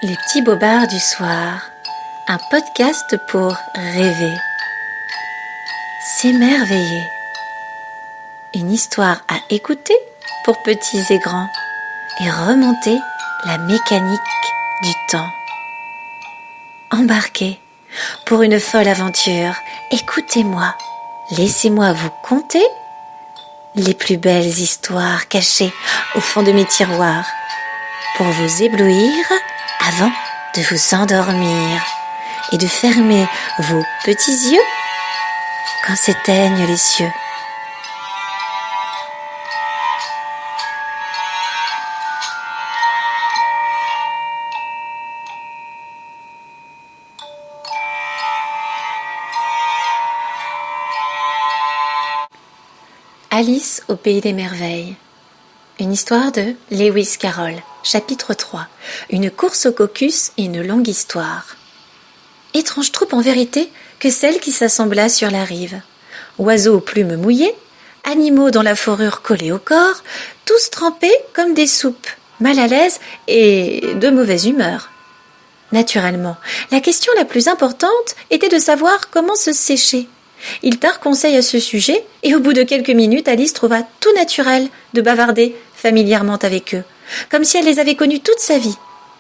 Les petits bobards du soir, un podcast pour rêver, s'émerveiller. Une histoire à écouter pour petits et grands et remonter la mécanique du temps. Embarquez pour une folle aventure. Écoutez-moi, laissez-moi vous conter les plus belles histoires cachées au fond de mes tiroirs pour vous éblouir avant de vous endormir et de fermer vos petits yeux quand s'éteignent les cieux. Alice au pays des merveilles. Une histoire de Lewis Carroll, chapitre 3. Une course au caucus et une longue histoire. Étrange troupe en vérité que celle qui s'assembla sur la rive. Oiseaux aux plumes mouillées, animaux dont la fourrure collée au corps, tous trempés comme des soupes, mal à l'aise et de mauvaise humeur. Naturellement, la question la plus importante était de savoir comment se sécher. Ils tinrent conseil à ce sujet, et au bout de quelques minutes, Alice trouva tout naturel de bavarder familièrement avec eux, comme si elle les avait connus toute sa vie.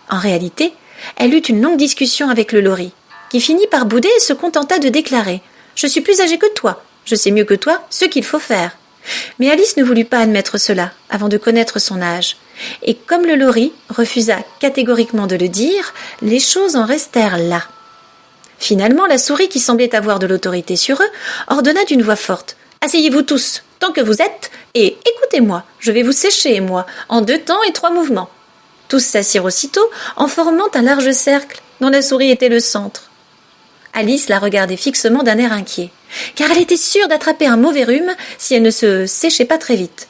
En réalité, elle eut une longue discussion avec le lori, qui finit par bouder et se contenta de déclarer « Je suis plus âgée que toi, je sais mieux que toi ce qu'il faut faire ». Mais Alice ne voulut pas admettre cela avant de connaître son âge, et comme le lori refusa catégoriquement de le dire, les choses en restèrent là. Finalement, la souris, qui semblait avoir de l'autorité sur eux, ordonna d'une voix forte « Asseyez-vous tous, tant que vous êtes, et écoutez-moi, je vais vous sécher, moi, en 2 temps et 3 mouvements. » Tous s'assirent aussitôt, en formant un large cercle, dont la souris était le centre. Alice la regardait fixement d'un air inquiet, car elle était sûre d'attraper un mauvais rhume si elle ne se séchait pas très vite.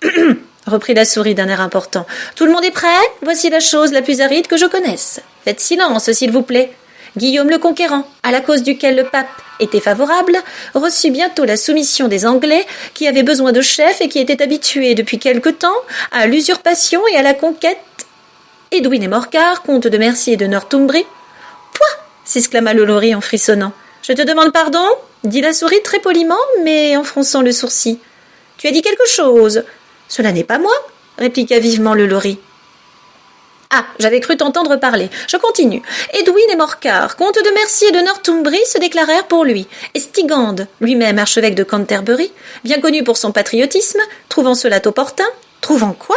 « reprit la souris d'un air important. « Tout le monde est prêt? Voici la chose la plus aride que je connaisse. Faites silence, s'il vous plaît. » Guillaume le Conquérant, à la cause duquel le pape était favorable, reçut bientôt la soumission des Anglais qui avaient besoin de chefs et qui étaient habitués depuis quelque temps à l'usurpation et à la conquête. Edwin et Morcar, comtes de Mercie et de Northumbrie. « Pouah !» s'exclama le lori en frissonnant. « Je te demande pardon ?» dit la souris très poliment, mais en fronçant le sourcil. « Tu as dit quelque chose ?»« Cela n'est pas moi » répliqua vivement le lori. Ah, j'avais cru t'entendre parler. Je continue. Edwin et Morcar, comtes de Mercie et de Northumbrie, se déclarèrent pour lui. Et Stigand, lui-même archevêque de Canterbury, bien connu pour son patriotisme, trouvant cela opportun. Trouvant quoi?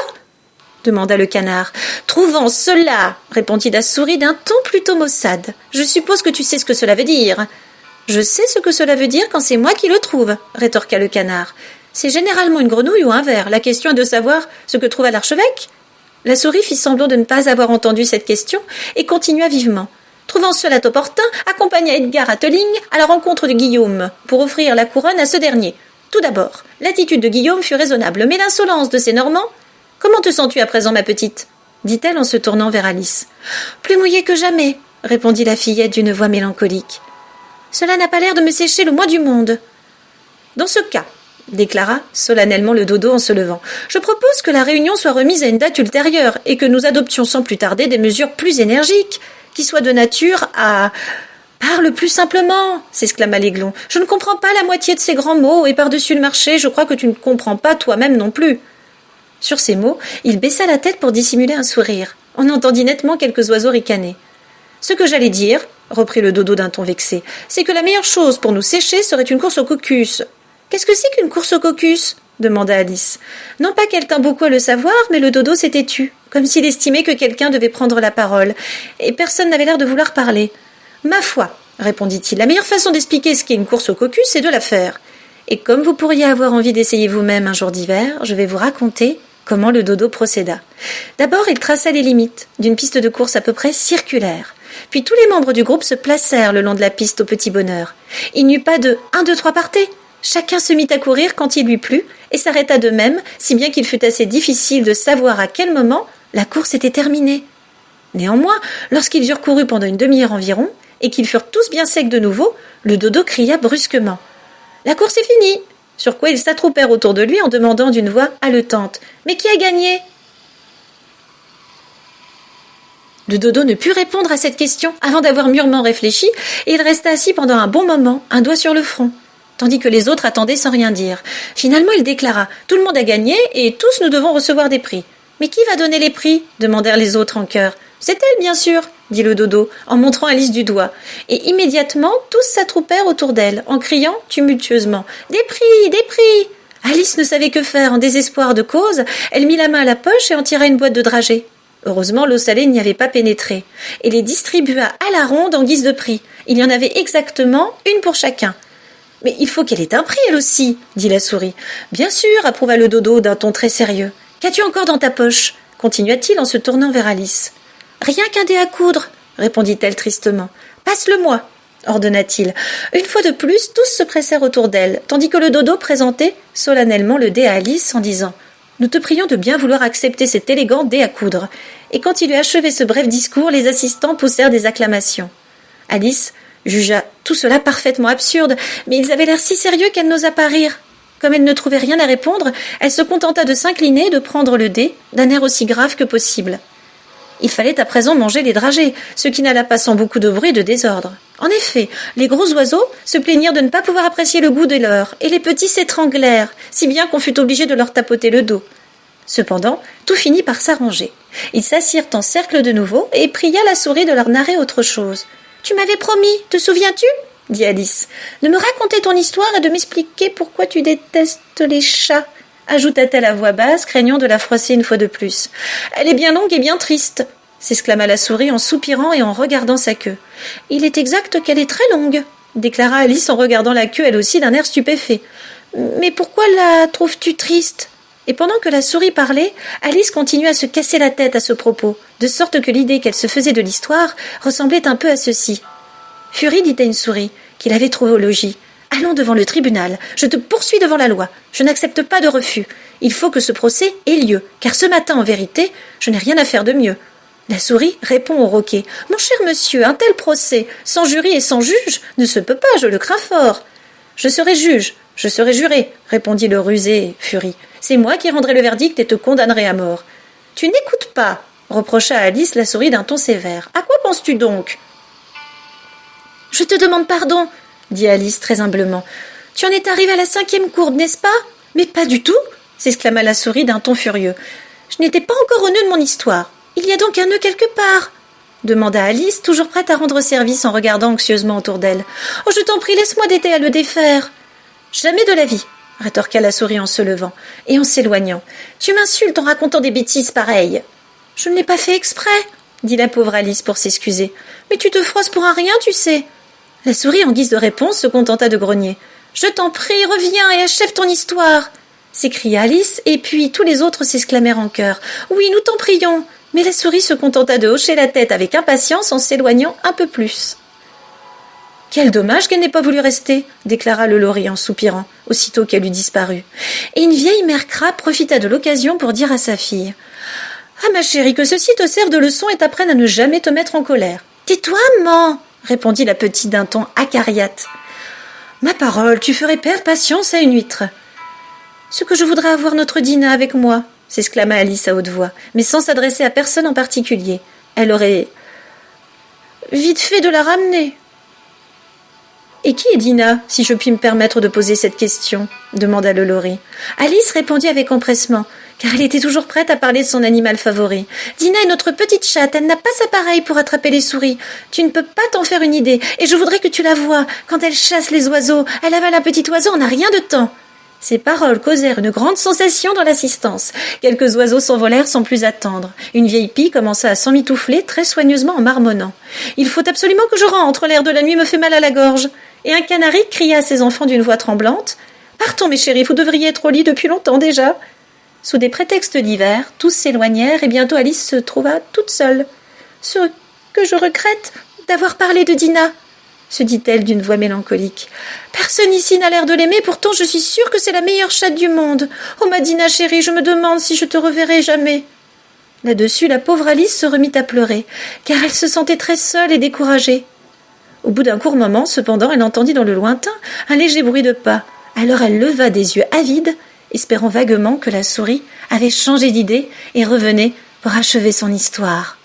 Demanda le canard. Trouvant cela, répondit la souris d'un ton plutôt maussade. Je suppose que tu sais ce que cela veut dire. Je sais ce que cela veut dire quand c'est moi qui le trouve, rétorqua le canard. C'est généralement une grenouille ou un ver. La question est de savoir ce que trouva l'archevêque. La souris fit semblant de ne pas avoir entendu cette question et continua vivement. Trouvant cela opportun, accompagna Edgar Atheling à la rencontre de Guillaume pour offrir la couronne à ce dernier. Tout d'abord, l'attitude de Guillaume fut raisonnable, mais l'insolence de ces Normands... « Comment te sens-tu à présent, ma petite ?» dit-elle en se tournant vers Alice. « Plus mouillée que jamais, » répondit la fillette d'une voix mélancolique. « Cela n'a pas l'air de me sécher le moins du monde. »« Dans ce cas, » déclara solennellement le dodo en se levant, « je propose que la réunion soit remise à une date ultérieure et que nous adoptions sans plus tarder des mesures plus énergiques, qui soient de nature à... »« Parle plus simplement !» s'exclama l'aiglon. « Je ne comprends pas la moitié de ces grands mots, et par-dessus le marché, je crois que tu ne comprends pas toi-même non plus. » Sur ces mots, il baissa la tête pour dissimuler un sourire. On entendit nettement quelques oiseaux ricaner. « Ce que j'allais dire, » reprit le dodo d'un ton vexé, « c'est que la meilleure chose pour nous sécher serait une course au caucus. »« Qu'est-ce que c'est qu'une course au caucus ?» demanda Alice. Non pas qu'elle tint beaucoup à le savoir, mais le dodo s'était tu, comme s'il estimait que quelqu'un devait prendre la parole, et personne n'avait l'air de vouloir parler. « Ma foi, » répondit-il, « la meilleure façon d'expliquer ce qu'est une course au caucus, c'est de la faire. Et comme vous pourriez avoir envie d'essayer vous-même un jour d'hiver, je vais vous raconter comment le dodo procéda. D'abord, il traça les limites d'une piste de course à peu près circulaire. Puis tous les membres du groupe se placèrent le long de la piste au petit bonheur. Il n'y eut pas de « 1, 2, 3, partez !» Chacun se mit à courir quand il lui plut et s'arrêta de même, si bien qu'il fut assez difficile de savoir à quel moment la course était terminée. Néanmoins, lorsqu'ils eurent couru pendant une demi-heure environ et qu'ils furent tous bien secs de nouveau, le dodo cria brusquement « La course est finie !» Sur quoi ils s'attroupèrent autour de lui en demandant d'une voix haletante « Mais qui a gagné ?» Le dodo ne put répondre à cette question avant d'avoir mûrement réfléchi, et il resta assis pendant un bon moment, un doigt sur le front, tandis que les autres attendaient sans rien dire. Finalement, il déclara « Tout le monde a gagné, et tous nous devons recevoir des prix. »« Mais qui va donner les prix ?» demandèrent les autres en chœur. « C'est elle, bien sûr !» dit le dodo, en montrant Alice du doigt. Et immédiatement, tous s'attroupèrent autour d'elle, en criant tumultueusement « Des prix, des prix !» Alice ne savait que faire. En désespoir de cause, elle mit la main à la poche et en tira une boîte de dragées. Heureusement, l'eau salée n'y avait pas pénétré, et les distribua à la ronde en guise de prix. Il y en avait exactement une pour chacun. « Mais il faut qu'elle ait un prix, elle aussi !» dit la souris. « Bien sûr !» approuva le dodo d'un ton très sérieux. « Qu'as-tu encore dans ta poche ?» continua-t-il en se tournant vers Alice. « Rien qu'un dé à coudre !» répondit-elle tristement. « Passe-le-moi !» ordonna-t-il. Une fois de plus, tous se pressèrent autour d'elle, tandis que le dodo présentait solennellement le dé à Alice en disant « Nous te prions de bien vouloir accepter cet élégant dé à coudre. » Et quand il eut achevé ce bref discours, les assistants poussèrent des acclamations. Alice jugea tout cela parfaitement absurde, mais ils avaient l'air si sérieux qu'elle n'osa pas rire. Comme elle ne trouvait rien à répondre, elle se contenta de s'incliner et de prendre le dé, d'un air aussi grave que possible. Il fallait à présent manger les dragées, ce qui n'alla pas sans beaucoup de bruit et de désordre. En effet, les gros oiseaux se plaignirent de ne pas pouvoir apprécier le goût des leurs, et les petits s'étranglèrent, si bien qu'on fut obligé de leur tapoter le dos. Cependant, tout finit par s'arranger. Ils s'assirent en cercle de nouveau et pria la souris de leur narrer autre chose. « Tu m'avais promis, te souviens-tu » dit Alice, « de me raconter ton histoire et de m'expliquer pourquoi tu détestes les chats. » ajouta-t-elle à voix basse, craignant de la froisser une fois de plus. « Elle est bien longue et bien triste » s'exclama la souris en soupirant et en regardant sa queue. « Il est exact qu'elle est très longue » déclara Alice en regardant la queue elle aussi d'un air stupéfait. « Mais pourquoi la trouves-tu triste ?» Et pendant que la souris parlait, Alice continuait à se casser la tête à ce propos, de sorte que l'idée qu'elle se faisait de l'histoire ressemblait un peu à ceci. Fury dit à une souris, qu'il avait trouvée au logis. « Allons devant le tribunal, je te poursuis devant la loi, je n'accepte pas de refus. Il faut que ce procès ait lieu, car ce matin, en vérité, je n'ai rien à faire de mieux. » La souris répond au roquet. « Mon cher monsieur, un tel procès, sans jury et sans juge, ne se peut pas, je le crains fort. »« Je serai juge, je serai juré, » répondit le rusé Fury. « C'est moi qui rendrai le verdict et te condamnerai à mort. »« Tu n'écoutes pas, » reprocha à Alice la souris d'un ton sévère. « À quoi penses-tu donc ?»« Je te demande pardon, » dit Alice très humblement. « Tu en es arrivé à la 5e courbe, n'est-ce pas ?»« Mais pas du tout, » s'exclama la souris d'un ton furieux. « Je n'étais pas encore au nœud de mon histoire. Il y a donc un nœud quelque part ?» demanda Alice, toujours prête à rendre service en regardant anxieusement autour d'elle. « Oh, je t'en prie, laisse-moi d'aider à le défaire. »« Jamais de la vie, » rétorqua la souris en se levant et en s'éloignant. « Tu m'insultes en racontant des bêtises pareilles. »« Je ne l'ai pas fait exprès, » dit la pauvre Alice pour s'excuser. « Mais tu te froisses pour un rien, tu sais. » La souris, en guise de réponse, se contenta de grogner. « Je t'en prie, reviens et achève ton histoire !» s'écria Alice, et puis tous les autres s'exclamèrent en chœur. « Oui, nous t'en prions !» Mais la souris se contenta de hocher la tête avec impatience en s'éloignant un peu plus. « Quel dommage qu'elle n'ait pas voulu rester !» déclara le lori en soupirant, aussitôt qu'elle eut disparu. Et une vieille mère crabe profita de l'occasion pour dire à sa fille. « Ah, ma chérie, que ceci te serve de leçon et t'apprenne à ne jamais te mettre en colère. »« Tais-toi, maman !» répondit la petite d'un ton acariâtre. « Ma parole, tu ferais perdre patience à une huître. »« Ce que je voudrais avoir notre Dinah avec moi !» s'exclama Alice à haute voix, mais sans s'adresser à personne en particulier. Elle aurait vite fait de la ramener. « Et qui est Dinah, si je puis me permettre de poser cette question ?» demanda le lori. Alice répondit avec empressement, car elle était toujours prête à parler de son animal favori. « Dinah est notre petite chatte, elle n'a pas sa pareille pour attraper les souris. Tu ne peux pas t'en faire une idée, et je voudrais que tu la voies. Quand elle chasse les oiseaux, elle avale un petit oiseau en un rien de temps. » Ces paroles causèrent une grande sensation dans l'assistance. Quelques oiseaux s'envolèrent sans plus attendre. Une vieille pie commença à s'emmitoufler très soigneusement en marmonnant. « Il faut absolument que je rentre, l'air de la nuit me fait mal à la gorge. » Et un canari cria à ses enfants d'une voix tremblante. « Partons, mes chéris, vous devriez être au lit depuis longtemps déjà. » Sous des prétextes divers, tous s'éloignèrent et bientôt Alice se trouva toute seule. « Ce que je regrette d'avoir parlé de Dinah, » se dit-elle d'une voix mélancolique. « Personne ici n'a l'air de l'aimer, pourtant je suis sûre que c'est la meilleure chatte du monde. Oh, ma Dinah chérie, je me demande si je te reverrai jamais. » Là-dessus, la pauvre Alice se remit à pleurer, car elle se sentait très seule et découragée. Au bout d'un court moment, cependant, elle entendit dans le lointain un léger bruit de pas. Alors elle leva des yeux avides, espérant vaguement que la souris avait changé d'idée et revenait pour achever son histoire.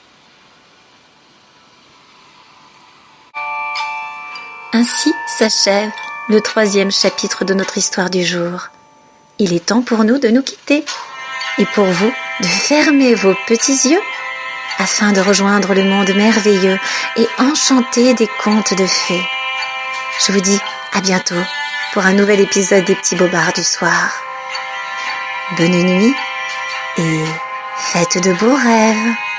Ainsi s'achève le 3e chapitre de notre histoire du jour. Il est temps pour nous de nous quitter et pour vous de fermer vos petits yeux afin de rejoindre le monde merveilleux et enchanté des contes de fées. Je vous dis à bientôt pour un nouvel épisode des petits bobards du soir. Bonne nuit et faites de beaux rêves.